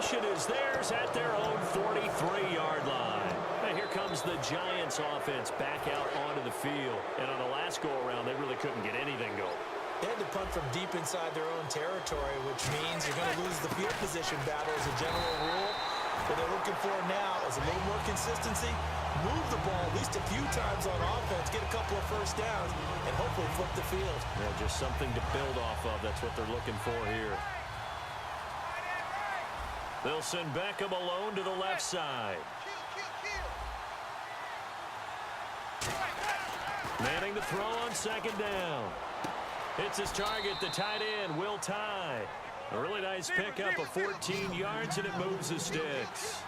interception is theirs at their own 43-yard line. And here comes the Giants offense back out onto the field. And on the last go-around, they really couldn't get anything going. They had to punt from deep inside their own territory, which means you're going to lose the field position battle as a general rule. What they're looking for now is a little more consistency, move the ball at least a few times on offense, get a couple of first downs, and hopefully flip the field. Yeah, just something to build off of. That's what they're looking for here. They'll send Beckham alone to the left side. Manning to throw on second down. Hits his target, the tight end, Will Tye. A really nice pickup of 14 yards, and it moves the sticks.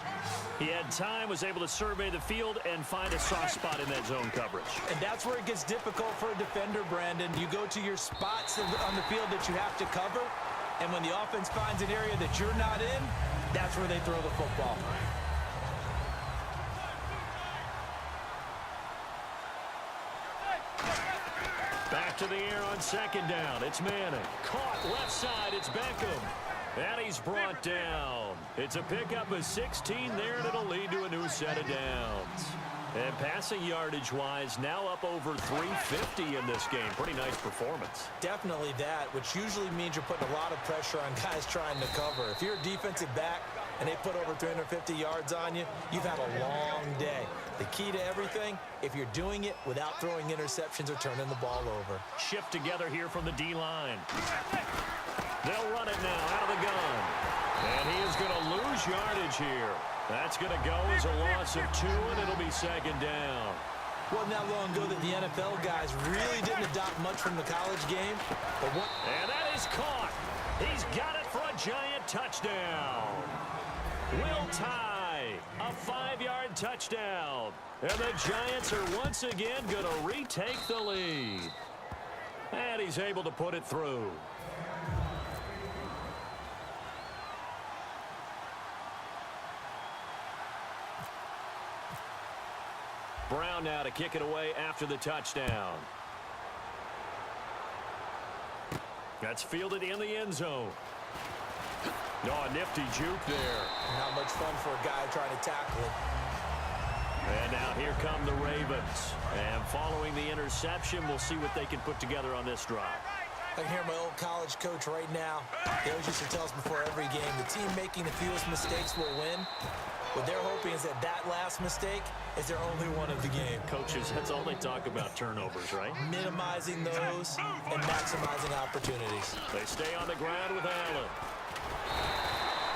He had time, was able to survey the field and find a soft spot in that zone coverage. And that's where it gets difficult for a defender, Brandon. You go to your spots on the field that you have to cover, and when the offense finds an area that you're not in, that's where they throw the football. Back to the air on second down. It's Manning. Caught left side. It's Beckham. And he's brought down. It's a pickup of 16 there, and it'll lead to a new set of downs. And passing yardage-wise, now up over 350 in this game. Pretty nice performance. Definitely that, which usually means you're putting a lot of pressure on guys trying to cover. If you're a defensive back and they put over 350 yards on you, you've had a long day. The key to everything, if you're doing it without throwing interceptions or turning the ball over. Shift together here from the D-line. They'll run it now out of the gun. And he is going to lose yardage here. That's going to go as a loss of 2, and it'll be second down. Wasn't that long ago that the NFL guys really didn't adopt much from the college game. And that is caught. He's got it for a Giant touchdown. Will Tye, a 5-yard touchdown. And the Giants are once again going to retake the lead. And he's able to put it through. Brown now to kick it away after the touchdown. That's fielded in the end zone. Oh, a nifty juke there. Not much fun for a guy trying to tackle it. And now here come the Ravens. And following the interception, we'll see what they can put together on this drive. I can hear my old college coach right now. He always used to tell us before every game, the team making the fewest mistakes will win. What they're hoping is that that last mistake is their only one of the game. Coaches, that's all they talk about, turnovers, right? Minimizing those and maximizing opportunities. They stay on the ground with Allen.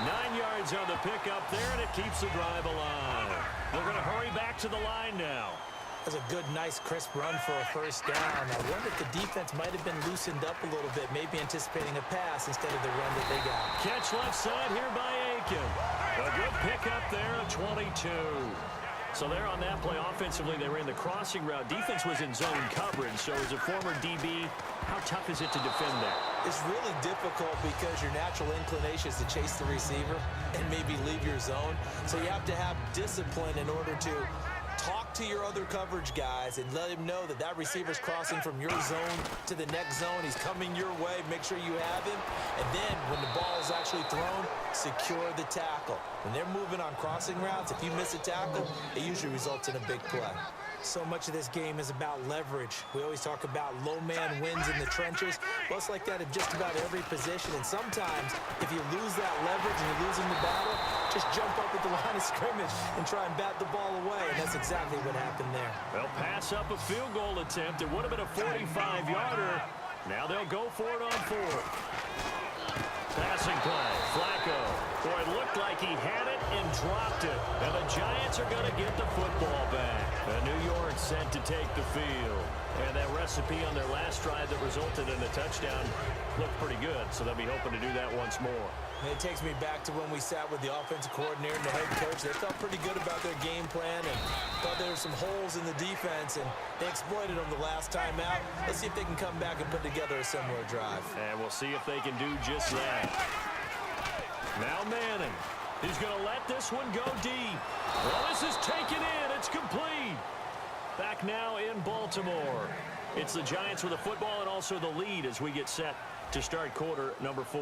9 yards on the pickup there, and it keeps the drive alive. They're going to hurry back to the line now. That's a good, nice, crisp run for a first down. I wonder if the defense might have been loosened up a little bit, maybe anticipating a pass instead of the run that they got. Catch left side here by Aiken. A good pickup there at 22. So there on that play, offensively, they ran the crossing route. Defense was in zone coverage, so as a former DB, how tough is it to defend that? It's really difficult because your natural inclination is to chase the receiver and maybe leave your zone. So you have to have discipline in order to talk to your other coverage guys and let him know that that receiver's crossing from your zone to the next zone. He's coming your way. Make sure you have him. And then when the ball is actually thrown, secure the tackle. When they're moving on crossing routes, if you miss a tackle, it usually results in a big play. So much of this game is about leverage. We always talk about low man wins in the trenches. Well, it's like that in just about every position. And sometimes, if you lose that leverage and you're losing the battle, just jump up at the line of scrimmage and try and bat the ball away. And that's exactly what happened there. They'll pass up a field goal attempt. It would have been a 45-yarder. Now they'll go for it on 4th. Passing play. Flacco. Boy, it looked like he had it and dropped it. And the Giants are going to get the football back. And New York set to take the field. And that recipe on their last drive that resulted in a touchdown looked pretty good. So they'll be hoping to do that once more. And it takes me back to when we sat with the offensive coordinator and the head coach. They felt pretty good about their game plan and thought there were some holes in the defense, and they exploited them the last time out. Let's see if they can come back and put together a similar drive. And we'll see if they can do just that. Now Manning. He's going to let this one go deep. Well, this is taken in. It's complete. Back now in Baltimore. It's the Giants with the football and also the lead as we get set to start quarter number 4.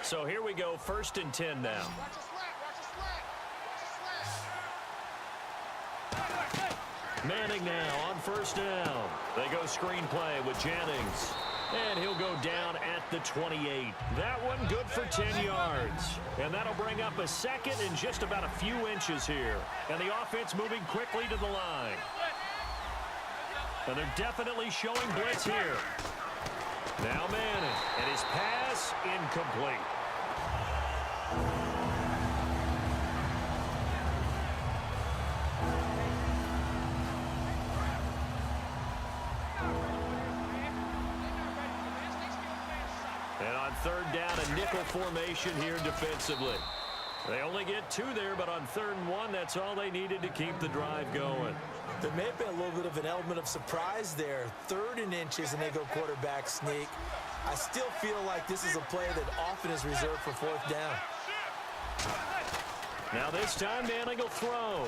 So here we go, 1st and 10 now. Manning now on 1st down. They go screenplay with Jennings. And he'll go down at the 28. That one good for 10 yards. And that'll bring up a 2nd and just about a few inches here. And the offense moving quickly to the line. And they're definitely showing blitz here. Now Manning. And his pass incomplete. And on 3rd down, a nickel formation here defensively. They only get 2 there, but on 3rd and 1, that's all they needed to keep the drive going. There may have been a little bit of an element of surprise there. 3rd and inches, and they go quarterback sneak. I still feel like this is a play that often is reserved for 4th down. Now this time, Manning will throw.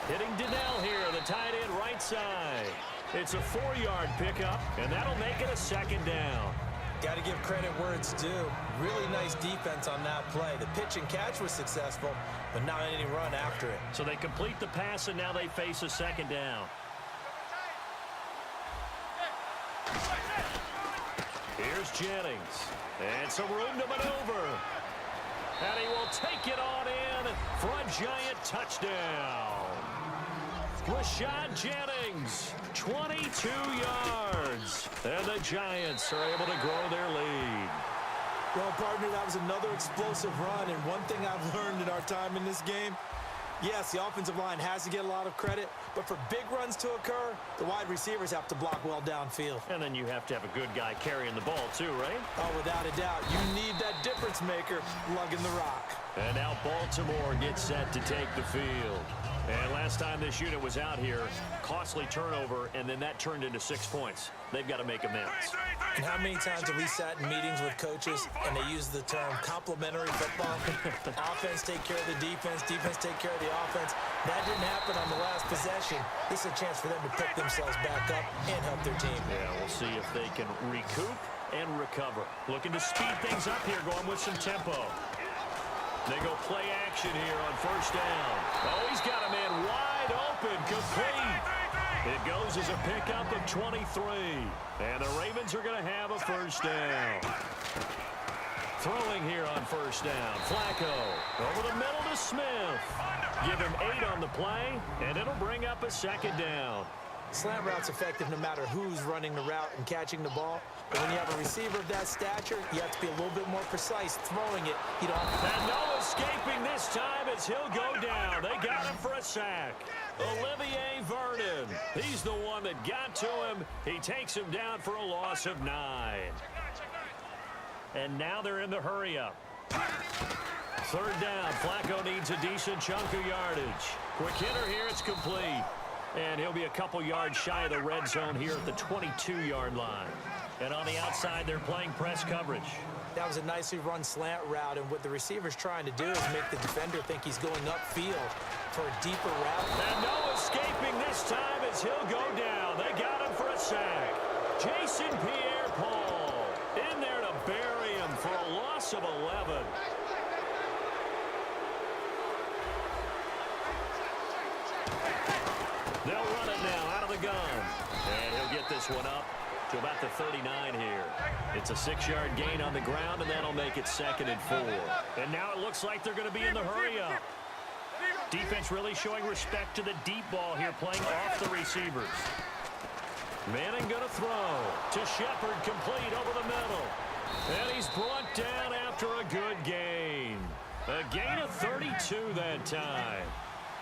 Hitting Donnell here, the tight end right side. It's a 4-yard pickup, and that'll make it a 2nd down. Got to give credit where it's due. Really nice defense on that play. The pitch and catch was successful, but not any run after it. So they complete the pass, and now they face a 2nd down. Here's Jennings. And some room to maneuver. And he will take it on in for a giant touchdown. Rashad Jennings, 22 yards. And the Giants are able to grow their lead. Well, partner, that was another explosive run. And one thing I've learned in our time in this game, yes, the offensive line has to get a lot of credit, but for big runs to occur, the wide receivers have to block well downfield. And then you have to have a good guy carrying the ball too, right? Oh, without a doubt. You need that difference maker lugging the rock. And now Baltimore gets set to take the field. And last time this unit was out here, costly turnover, and then that turned into 6 points. They've got to make amends. And how many times have we sat in meetings with coaches and they use the term complementary football? Offense take care of the defense, defense take care of the offense. That didn't happen on the last possession. This is a chance for them to pick themselves back up and help their team. Yeah, we'll see if they can recoup and recover. Looking to speed things up here, going with some tempo. They go play action here on 1st down. Oh, he's got a man wide open, complete. It goes as a pickup of 23. And the Ravens are going to have a 1st down. Throwing here on 1st down. Flacco over the middle to Smith. Give him 8 on the play, and it'll bring up a 2nd down. Slant route's effective no matter who's running the route and catching the ball. But when you have a receiver of that stature, you have to be a little bit more precise throwing it. You don't have to... And no escaping this time as he'll go down. They got him for a sack. Olivier Vernon. He's the one that got to him. He takes him down for a loss of 9. And now they're in the hurry-up. 3rd down. Flacco needs a decent chunk of yardage. Quick hitter here. It's complete. And he'll be a couple yards shy of the red zone here at the 22-yard line. And on the outside, they're playing press coverage. That was a nicely run slant route, and what the receiver's trying to do is make the defender think he's going upfield for a deeper route. And no escaping this time as he'll go down. They got him for a sack. Jason Pierre-Paul in there to bury him for a loss of 11. They'll run it now out of the gun. And he'll get this one up to about the 39 here. It's a 6-yard gain on the ground, and that'll make it 2nd and 4. And now it looks like they're going to be in the hurry-up. Defense really showing respect to the deep ball here, playing off the receivers. Manning going to throw to Shepard, complete over the middle. And he's brought down after a good gain. A gain of 32 that time.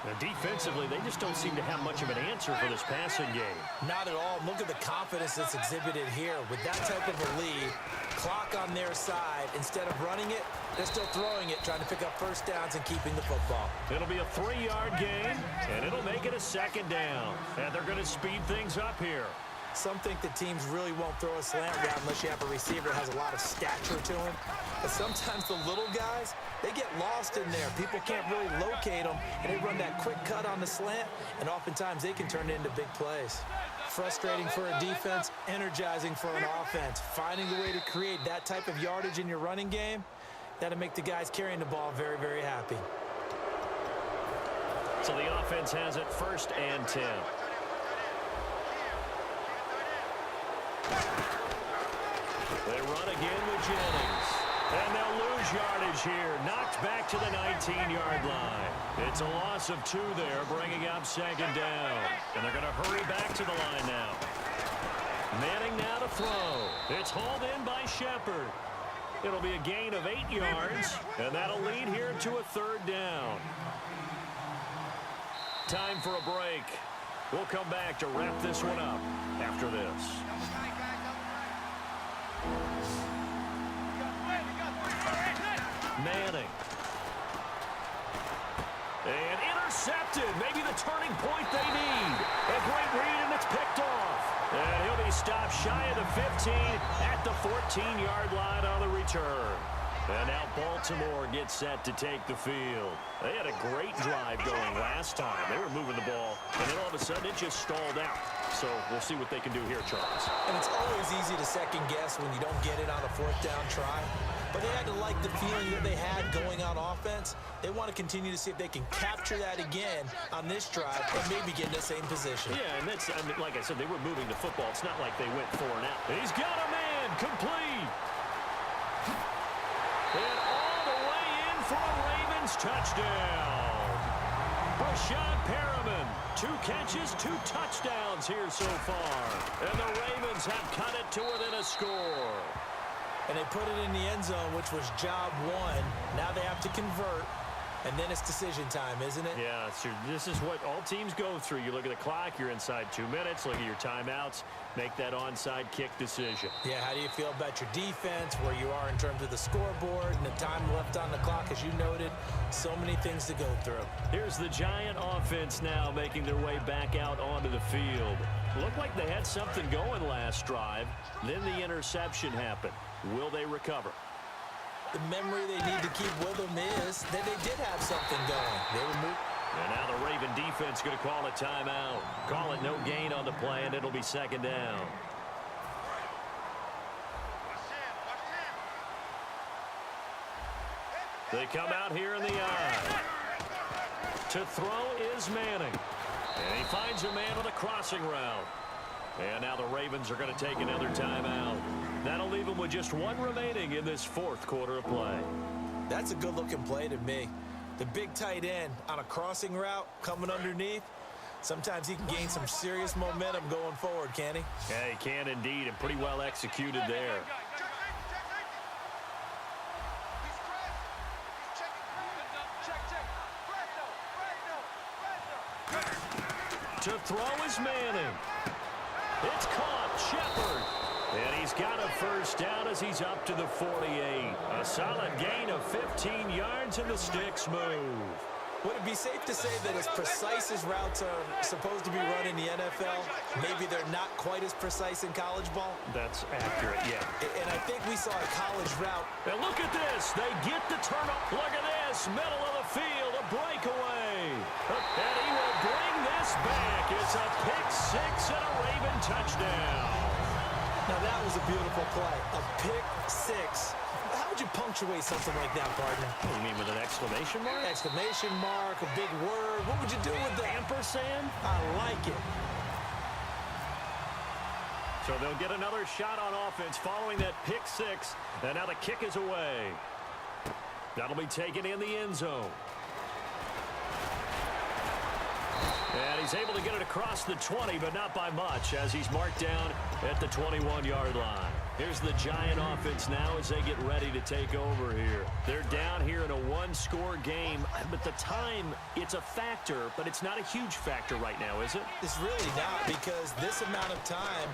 Now, defensively, they just don't seem to have much of an answer for this passing game. Not at all. Look at the confidence that's exhibited here. With that type of a lead, clock on their side, instead of running it, they're still throwing it, trying to pick up 1st downs and keeping the football. It'll be a 3-yard gain, and it'll make it a 2nd down. And they're going to speed things up here. Some think that teams really won't throw a slant route unless you have a receiver that has a lot of stature to him. But sometimes the little guys, they get lost in there. People can't really locate them, and they run that quick cut on the slant, and oftentimes they can turn it into big plays. frustrating for a defense, energizing for an offense. Finding a way to create that type of yardage in your running game, that'll make the guys carrying the ball very, very happy. So the offense has it 1st and 10. They run again with Jennings. And they'll lose yardage here. Knocked back to the 19-yard line. It's a loss of 2 there, bringing up 2nd down. And they're going to hurry back to the line now. Manning now to throw. It's hauled in by Shepard. It'll be a gain of 8 yards, and that'll lead here to a 3rd down. Time for a break. We'll come back to wrap this one up after this. Manning. And intercepted. Maybe the turning point they need. A great read, and it's picked off. And he'll be stopped shy of the 15 at the 14-yard line on the return. And now Baltimore gets set to take the field. They had a great drive going last time. They were moving the ball, and then all of a sudden it just stalled out. So we'll see what they can do here, Charles. And it's always easy to second guess when you don't get it on a 4th down try. But they had to like the feeling that they had going on offense. They want to continue to see if they can capture that again on this drive and maybe get in the same position. Yeah, and that's, I mean, like I said, they were moving the football. It's not like they went 4 and out. He's got a man complete. And all the way in for a Ravens touchdown. Brashad Perriman, 2 catches, 2 touchdowns here so far. And the Ravens have cut it to within a score. And they put it in the end zone, which was job 1. Now they have to convert, and then it's decision time, isn't it? Yeah, so this is what all teams go through. You look at the clock, you're inside 2 minutes, look at your timeouts, make that onside kick decision. Yeah, how do you feel about your defense, where you are in terms of the scoreboard, and the time left on the clock, as you noted? So many things to go through. Here's the Giant offense now making their way back out onto the field. Looked like they had something going last drive. Then the interception happened. Will they recover? The memory they need to keep with them is that they did have something going. They were moving. And now the Raven defense going to call a timeout. Call it no gain on the play, and it'll be 2nd down. They come out here in the eye. To throw is Manning. And he finds a man with a crossing route. And now the Ravens are going to take another timeout. That'll leave them with just 1 remaining in this 4th quarter of play. That's a good-looking play to me. The big tight end on a crossing route coming underneath. Sometimes he can gain some serious momentum going forward, can he? Yeah, he can indeed, and pretty well executed there. To throw is Manning. It's caught. Shepard. And he's got a 1st down as he's up to the 48. A solid gain of 15 yards, and the sticks move. Would it be safe to say that as precise as routes are supposed to be run in the NFL, maybe they're not quite as precise in college ball? That's accurate, yeah. And I think we saw a college route. And look at this. They get the turn up. Look at this. Middle of the field. A breakaway. And he will bring this back. It's a pick-6 and a Raven touchdown. Now that was a beautiful play. A pick-6. How would you punctuate something like that, partner? You mean with an exclamation mark? Exclamation mark, a big word. What would you do with that? Ampersand? I like it. So they'll get another shot on offense following that pick-6. And now the kick is away. That'll be taken in the end zone. And he's able to get it across the 20, but not by much, as he's marked down at the 21-yard line. Here's the Giant offense now as they get ready to take over here. They're down here in a 1-score game, but the time, it's a factor, but it's not a huge factor right now, is it? It's really not, because this amount of time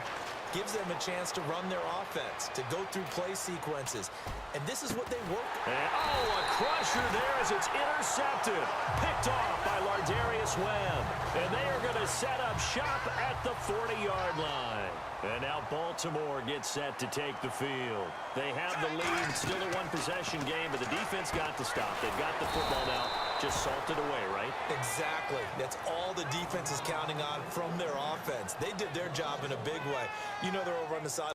gives them a chance to run their offense, to go through play sequences. And this is what they work. And, a crusher there as it's intercepted. Picked off by Lardarius Webb. And they are going to set up shop at the 40-yard line. And now Baltimore gets set to take the field. They have the lead. Still a 1-possession game, but the defense got to stop. They've got the football now. just salted away, right? Exactly. That's all the defense is counting on from their offense. They did their job in a big way. You know they're over on the side.